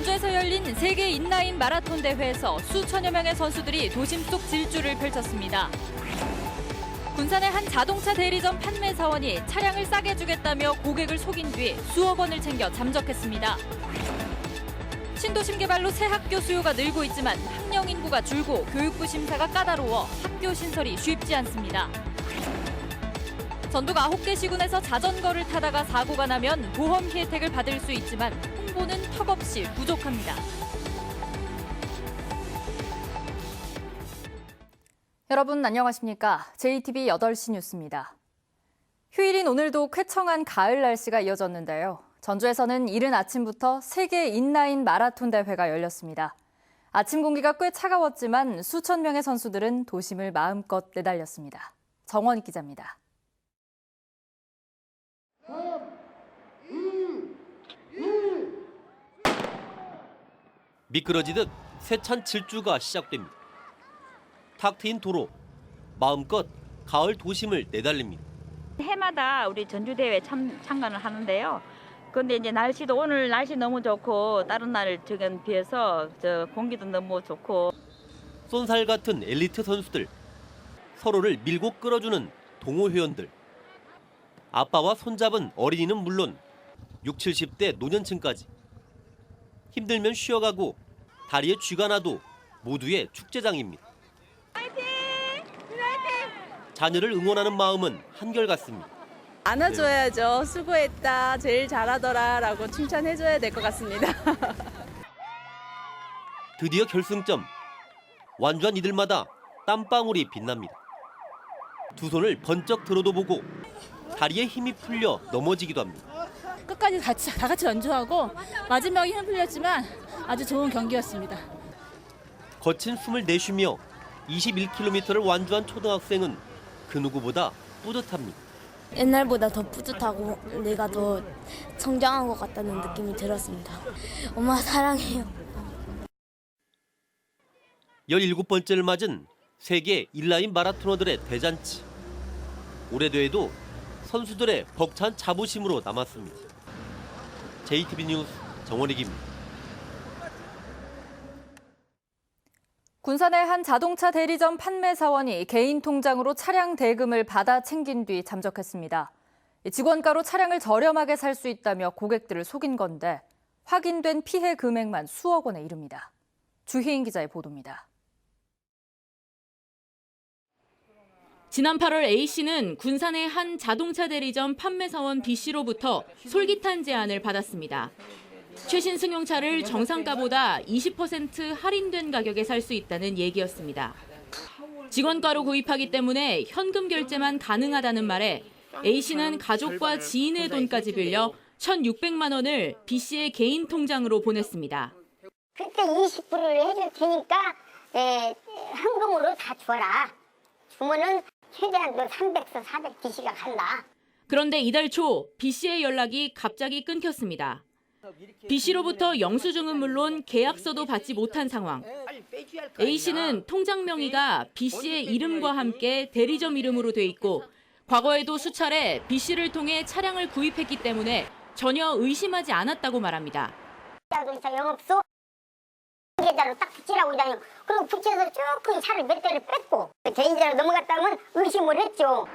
전주에서 열린 세계 인라인 마라톤 대회에서 수천여 명의 선수들이 도심 속 질주를 펼쳤습니다. 군산의 한 자동차 대리점 판매 사원이 차량을 싸게 주겠다며 고객을 속인 뒤 수억 원을 챙겨 잠적했습니다. 신도심 개발로 새 학교 수요가 늘고 있지만 학령 인구가 줄고 교육부 심사가 까다로워 학교 신설이 쉽지 않습니다. 전북 9개 시군에서 자전거를 타다가 사고가 나면 보험 혜택을 받을 수 있지만 홍보는 턱없이 부족합니다. 여러분 안녕하십니까? JTB 8시 뉴스입니다. 휴일인 오늘도 쾌청한 가을 날씨가 이어졌는데요. 전주에서는 이른 아침부터 세계 인라인 마라톤 대회가 열렸습니다. 아침 공기가 꽤 차가웠지만 수천 명의 선수들은 도심을 마음껏 내달렸습니다. 정원익 기자입니다. 미끄러지듯 세찬 질주가 시작됩니다. 탁 트인 도로, 마음껏 가을 도심을 내달립니다. 해마다 우리 전주대회 참관을 하는데요. 그런데 이제 날씨도 오늘 날씨 너무 좋고 다른 날 저건 비해서 공기도 너무 좋고. 쏜살 같은 엘리트 선수들, 서로를 밀고 끌어주는 동호 회원들. 아빠와 손잡은 어린이는 물론 60, 70대 노년층까지. 힘들면 쉬어가고 다리에 쥐가 나도 모두의 축제장입니다. 화이팅! 화이팅! 자녀를 응원하는 마음은 한결같습니다. 안아줘야죠. 수고했다, 제일 잘하더라 라고 칭찬해줘야 될 것 같습니다. 드디어 결승점. 완주한 이들마다 땀방울이 빛납니다. 두 손을 번쩍 들어도 보고 다리에 힘이 풀려 넘어지기도 합니다. 끝까지 다 같이 연주하고 마지막에 힘 풀렸지만 아주 좋은 경기였습니다. 거친 숨을 내쉬며 21km를 완주한 초등학생은 그 누구보다 뿌듯합니다. 옛날보다 더 뿌듯하고 내가 더 성장한 것 같다는 느낌이 들었습니다. 엄마 사랑해요. 17번째를 맞은 세계 인라인 마라토너들의 대잔치. 올해 대회도 선수들의 벅찬 자부심으로 남았습니다. JTB 뉴스 정원익입니다. 군산의 한 자동차 대리점 판매 사원이 개인 통장으로 차량 대금을 받아 챙긴 뒤 잠적했습니다. 직원가로 차량을 저렴하게 살 수 있다며 고객들을 속인 건데 확인된 피해 금액만 수억 원에 이릅니다. 주희인 기자의 보도입니다. 지난 8월 A씨는 군산의 한 자동차 대리점 판매사원 B씨로부터 솔깃한 제안을 받았습니다. 최신 승용차를 정상가보다 20% 할인된 가격에 살 수 있다는 얘기였습니다. 직원가로 구입하기 때문에 현금 결제만 가능하다는 말에 A씨는 가족과 지인의 돈까지 빌려 1,600만 원을 B씨의 개인 통장으로 보냈습니다. 그때 20%를 해줄 테니까 현금으로 다 줘라. 주면은 최대한 300서 400DC가 간다. 그런데 이달 초 B씨의 연락이 갑자기 끊겼습니다. B씨로부터 영수증은 물론 계약서도 받지 못한 상황. A씨는 통장 명의가 B씨의 이름과 함께 대리점 이름으로 돼 있고 과거에도 수차례 B씨를 통해 차량을 구입했기 때문에 전혀 의심하지 않았다고 말합니다. 자동차 영업소 계좌로 딱 붙이라고 다니고 그리고 붙여서 조금 차를 몇 대를 뺐고 개인자로 넘어갔다 하면 의심을 했죠.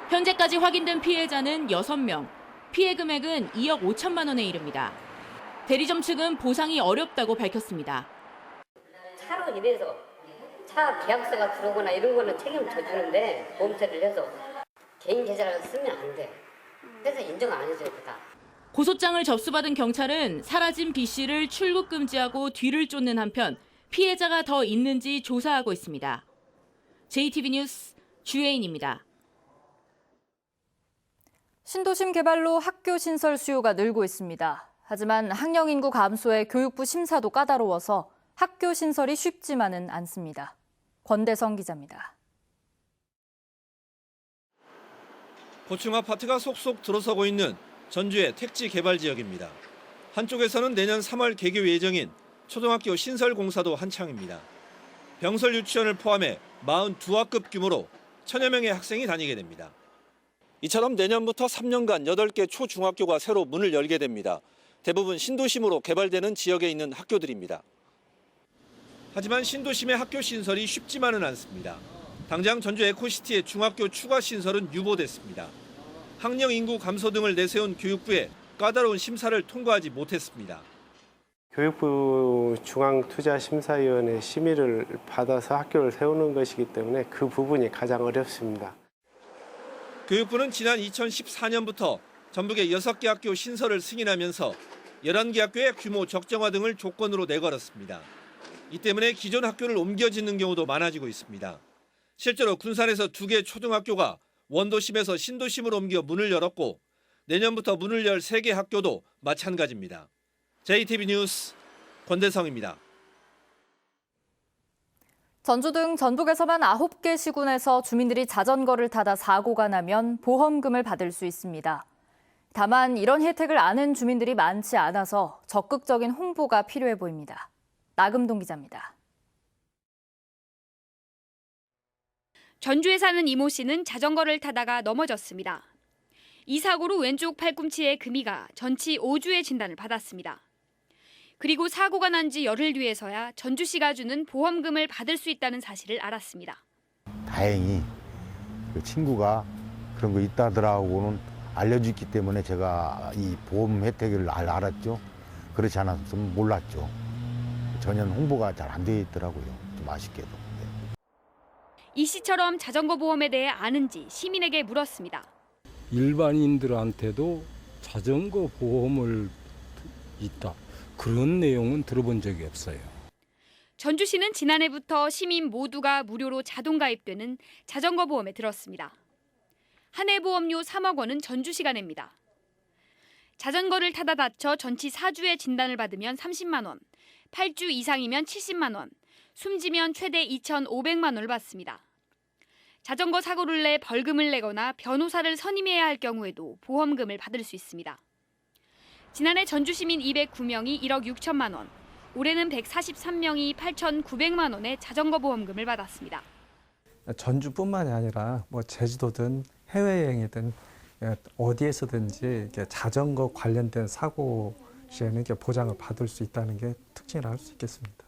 현재까지 확인된 피해자는 6명. 피해 금액은 2억 5천만 원에 이릅니다. 대리점 측은 보상이 어렵다고 밝혔습니다. 차로 이래서 차 계약서가 들어오거나 이런 거는 책임을 져주는데 보험처리를 해서 개인 계좌를 쓰면 안 돼. 그래서 인정 안 해줘요. 다. 고소장을 접수받은 경찰은 사라진 B씨를 출국 금지하고 뒤를 쫓는 한편 피해자가 더 있는지 조사하고 있습니다. JTB 뉴스 주혜인입니다. 신도심 개발로 학교 신설 수요가 늘고 있습니다. 하지만 학령 인구 감소에 교육부 심사도 까다로워서 학교 신설이 쉽지만은 않습니다. 권대성 기자입니다. 고층 아파트가 속속 들어서고 있는 전주의 택지 개발 지역입니다. 한쪽에서는 내년 3월 개교 예정인 초등학교 신설 공사도 한창입니다. 병설 유치원을 포함해 42학급 규모로 1,000여 명의 학생이 다니게 됩니다. 이처럼 내년부터 3년간 8개 초중학교가 새로 문을 열게 됩니다. 대부분 신도심으로 개발되는 지역에 있는 학교들입니다. 하지만 신도심의 학교 신설이 쉽지만은 않습니다. 당장 전주 에코시티의 중학교 추가 신설은 유보됐습니다. 학령 인구 감소 등을 내세운 교육부에 까다로운 심사를 통과하지 못했습니다. 교육부 중앙투자심사위원회 심의를 받아서 학교를 세우는 것이기 때문에 그 부분이 가장 어렵습니다. 교육부는 지난 2014년부터 전북의 6개 학교 신설을 승인하면서 11개 학교의 규모 적정화 등을 조건으로 내걸었습니다. 이 때문에 기존 학교를 옮겨 짓는 경우도 많아지고 있습니다. 실제로 군산에서 2개 초등학교가 원도심에서 신도심으로 옮겨 문을 열었고 내년부터 문을 열 3개 학교도 마찬가지입니다. JTB 뉴스 권대성입니다. 전주 등 전북에서만 9개 시군에서 주민들이 자전거를 타다 사고가 나면 보험금을 받을 수 있습니다. 다만 이런 혜택을 아는 주민들이 많지 않아서 적극적인 홍보가 필요해 보입니다. 나금동 기자입니다. 전주에 사는 이모 씨는 자전거를 타다가 넘어졌습니다. 이 사고로 왼쪽 팔꿈치에 금이가 전치 5주의 진단을 받았습니다. 그리고 사고가 난 지 열흘 뒤에서야 전주시가 주는 보험금을 받을 수 있다는 사실을 알았습니다. 다행히 그 친구가 그런 거 있다더라고는 알려줬기 때문에 제가 이 보험 혜택을 알았죠. 그렇지 않았으면 몰랐죠. 전혀 홍보가 잘 안 돼 있더라고요. 좀 아쉽게도. 이 씨처럼 자전거 보험에 대해 아는지 시민에게 물었습니다. 일반인들한테도 자전거 보험을 있다. 그런 내용은 들어본 적이 없어요. 전주시는 지난해부터 시민 모두가 무료로 자동 가입되는 자전거 보험에 들었습니다. 한 해 보험료 3억 원은 전주시가 냅니다. 자전거를 타다 다쳐 전치 4주의 진단을 받으면 30만 원, 8주 이상이면 70만 원, 숨지면 최대 2,500만 원을 받습니다. 자전거 사고를 내 벌금을 내거나 변호사를 선임해야 할 경우에도 보험금을 받을 수 있습니다. 지난해 전주 시민 209명이 1억 6천만 원, 올해는 143명이 8,900만 원의 자전거 보험금을 받았습니다. 전주뿐만이 아니라 제주도든 해외여행이든 어디에서든지 자전거 관련된 사고 시에는 보장을 받을 수 있다는 게 특징이라 할 수 있겠습니다.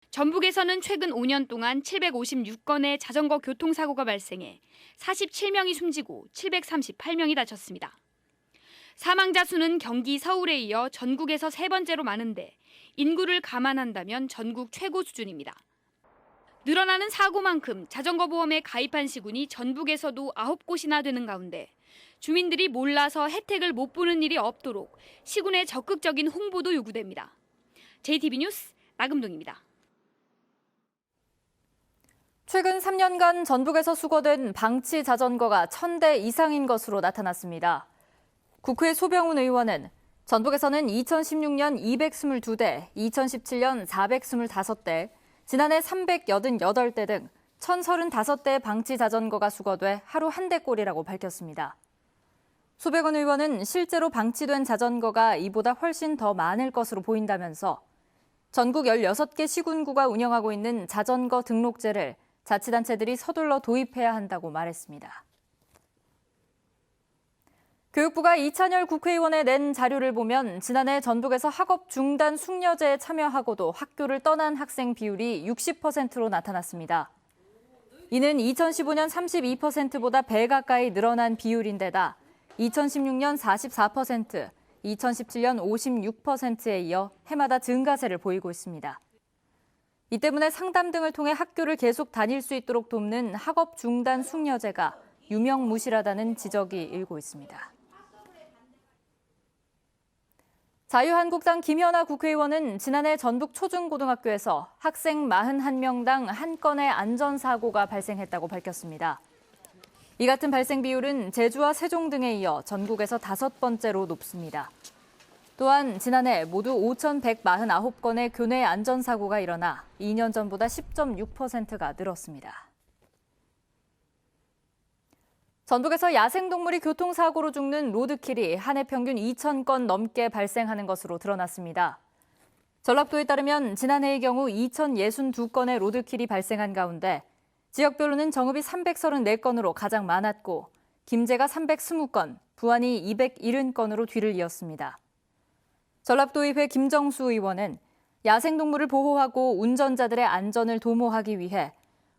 전북에서는 최근 5년 동안 756건의 자전거 교통사고가 발생해 47명이 숨지고 738명이 다쳤습니다. 사망자 수는 경기 서울에 이어 전국에서 3번째로 많은데 인구를 감안한다면 전국 최고 수준입니다. 늘어나는 사고만큼 자전거 보험에 가입한 시군이 전북에서도 9곳이나 되는 가운데 주민들이 몰라서 혜택을 못 보는 일이 없도록 시군의 적극적인 홍보도 요구됩니다. JTB 뉴스 나금동입니다. 최근 3년간 전북에서 수거된 방치 자전거가 1,000대 이상인 것으로 나타났습니다. 국회 소병훈 의원은 전북에서는 2016년 222대, 2017년 425대, 지난해 388대 등 1,035대의 방치 자전거가 수거돼 하루 한 대꼴이라고 밝혔습니다. 소병훈 의원은 실제로 방치된 자전거가 이보다 훨씬 더 많을 것으로 보인다면서 전국 16개 시군구가 운영하고 있는 자전거 등록제를 자치단체들이 서둘러 도입해야 한다고 말했습니다. 교육부가 이찬열 국회의원에 낸 자료를 보면 지난해 전북에서 학업 중단 숙려제에 참여하고도 학교를 떠난 학생 비율이 60%로 나타났습니다. 이는 2015년 32%보다 배 가까이 늘어난 비율인데다 2016년 44%, 2017년 56%에 이어 해마다 증가세를 보이고 있습니다. 이 때문에 상담 등을 통해 학교를 계속 다닐 수 있도록 돕는 학업 중단 숙려제가 유명무실하다는 지적이 일고 있습니다. 자유한국당 김연아 국회의원은 지난해 전북 초중고등학교에서 학생 41명당 한 건의 안전사고가 발생했다고 밝혔습니다. 이 같은 발생 비율은 제주와 세종 등에 이어 전국에서 5번째로 높습니다. 또한 지난해 모두 5,149건의 교내 안전사고가 일어나 2년 전보다 10.6%가 늘었습니다. 전북에서 야생동물이 교통사고로 죽는 로드킬이 한 해 평균 2,000건 넘게 발생하는 것으로 드러났습니다. 전라도에 따르면 지난해의 경우 2,062건의 로드킬이 발생한 가운데 지역별로는 정읍이 334건으로 가장 많았고 김제가 320건, 부안이 270건으로 뒤를 이었습니다. 전라도의회 김정수 의원은 야생동물을 보호하고 운전자들의 안전을 도모하기 위해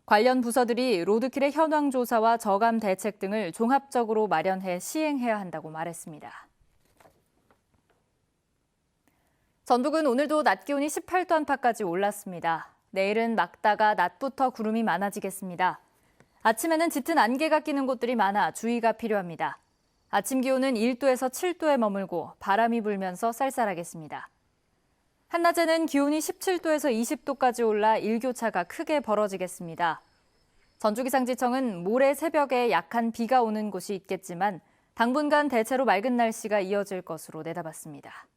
관련 부서들이 로드킬의 현황 조사와 저감 대책 등을 종합적으로 마련해 시행해야 한다고 말했습니다. 전북은 오늘도 낮 기온이 18도 안팎까지 올랐습니다. 내일은 맑다가 낮부터 구름이 많아지겠습니다. 아침에는 짙은 안개가 끼는 곳들이 많아 주의가 필요합니다. 아침 기온은 1도에서 7도에 머물고 바람이 불면서 쌀쌀하겠습니다. 한낮에는 기온이 17도에서 20도까지 올라 일교차가 크게 벌어지겠습니다. 전주기상지청은 모레 새벽에 약한 비가 오는 곳이 있겠지만 당분간 대체로 맑은 날씨가 이어질 것으로 내다봤습니다.